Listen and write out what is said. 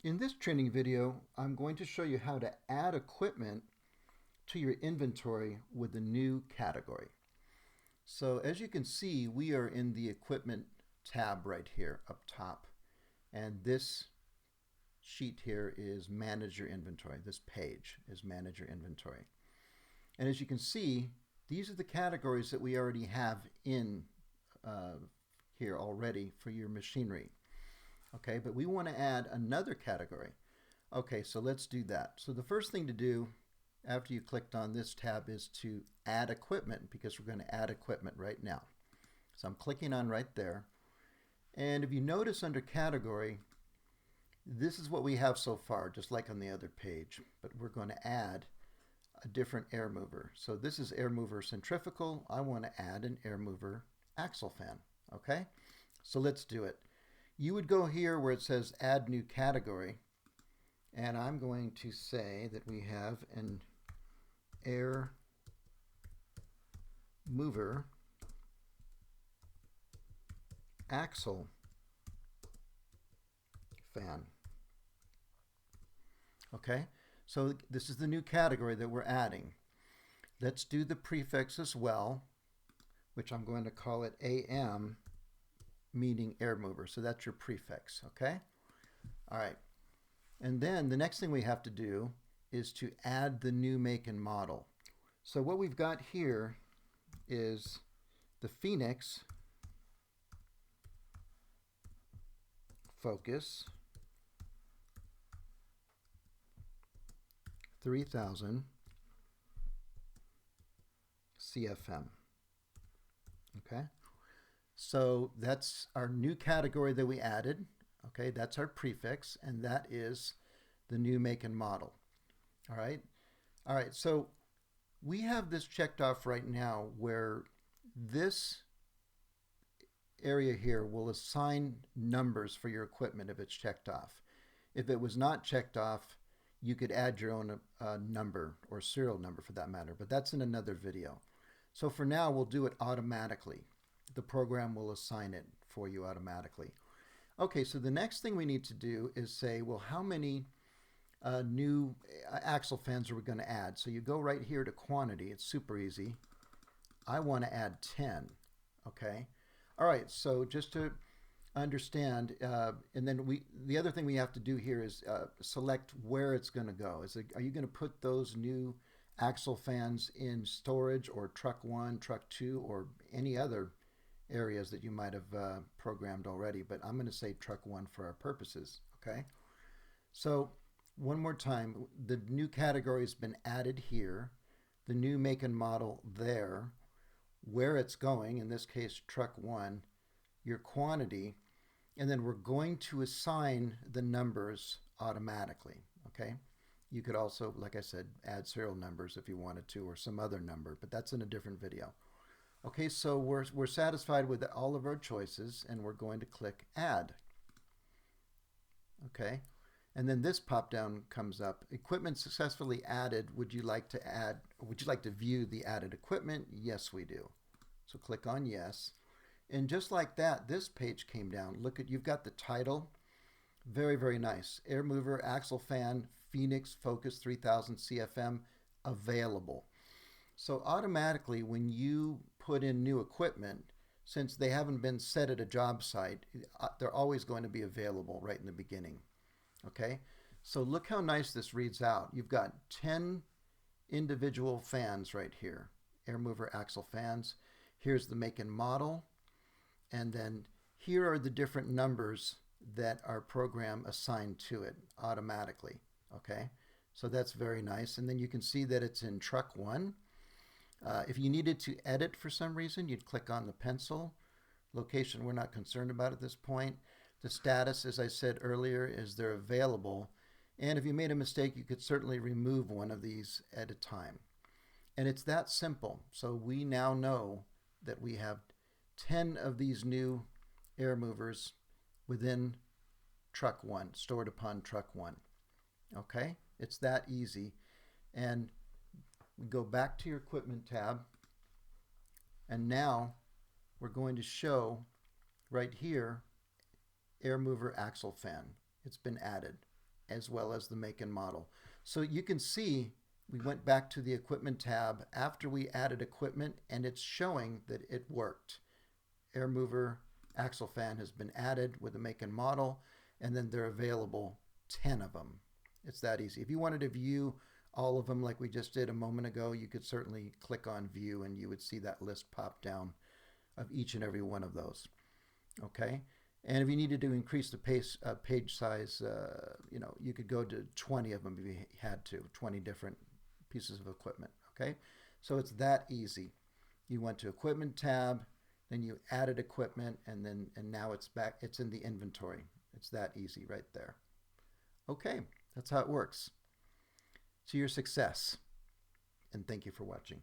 In this training video, I'm going to show you how to add equipment to your inventory with a new category. So as you can see, we are in the equipment tab right here up top. And this sheet here is manage your inventory. This page is manage your inventory. And as you can see, these are the categories that we already have in here already for your machinery. Okay, but we want to add another category. Okay, so let's do that. So the first thing to do after you clicked on this tab is to add equipment, because we're going to add equipment right now. So I'm clicking on right there. And if you notice under category, this is what we have so far, just like on the other page, but we're going to add a different air mover. So this is air mover centrifugal. I want to add an air mover axle fan. Okay, so let's do it. You would go here where it says add new category, and I'm going to say that we have an air mover axle fan. Okay, so this is the new category that we're adding. Let's do the prefix as well, which I'm going to call it AM, meaning air mover. So that's your prefix, okay? All right. And then the next thing we have to do is to add the new make and model. So what we've got here is the Phoenix Focus 3000 CFM. Okay? So that's our new category that we added. Okay, that's our prefix, and that is the new make and model. All right. All right, so we have this checked off right now where this area here will assign numbers for your equipment if it's checked off. If it was not checked off, you could add your own number or serial number for that matter, but that's in another video. So for now, we'll do it automatically. The program will assign it for you automatically. Okay, so the next thing we need to do is say, well, how many new axle fans are we going to add? So you go right here to quantity. It's super easy. I want to add 10. Okay. All right, so just to understand, and then the other thing we have to do here is select where it's going to go. Are you going to put those new axle fans in storage or truck 1, truck 2, or any other areas that you might have programmed already? But I'm going to say truck 1 for our purposes. Okay, so one more time, the new category has been added here, the new make and model there, where it's going, in this case truck 1, your quantity, and then we're going to assign the numbers automatically. Okay, you could also, like I said, add serial numbers if you wanted to, or some other number, but that's in a different video. Okay, so we're satisfied with all of our choices, and we're going to click add. Okay, and then this pop down comes up. Equipment successfully added. Would you like to view the added equipment? Yes, we do. So click on yes. And just like that, this page came down. Look at, you've got the title. Very, very nice. Air mover, axle fan, Phoenix Focus 3000 CFM available. So automatically when you put in new equipment, since they haven't been set at a job site, they're always going to be available right in the beginning. Okay, so look how nice this reads out. You've got 10 individual fans right here, air mover axle fans. Here's the make and model, and then here are the different numbers that our program assigned to it automatically. Okay, so that's very nice. And then you can see that it's in truck 1. If you needed to edit for some reason, you'd click on the pencil. Location, we're not concerned about at this point. The status, as I said earlier, is they're available. And if you made a mistake, you could certainly remove one of these at a time. And it's that simple. So we now know that we have 10 of these new air movers within truck 1, stored upon truck 1. Okay, it's that easy. And we go back to your equipment tab, and now we're going to show right here air mover axle fan. It's been added. as well as the make and model. So you can see we went back to the equipment tab after we added equipment, and it's showing that it worked. Air mover, axle fan has been added with the make and model, and then they're available, 10 of them. It's that easy. If you wanted to view all of them like we just did a moment ago, you could certainly click on view and you would see that list pop down of each and every one of those. Okay, and if you needed to increase the page size, you could go to 20 of them if you had to, 20 different pieces of equipment. Okay, so it's that easy. You went to equipment tab, then you added equipment, and now it's back. It's in the inventory. It's that easy right there. Okay, that's how it works. To your success, and thank you for watching.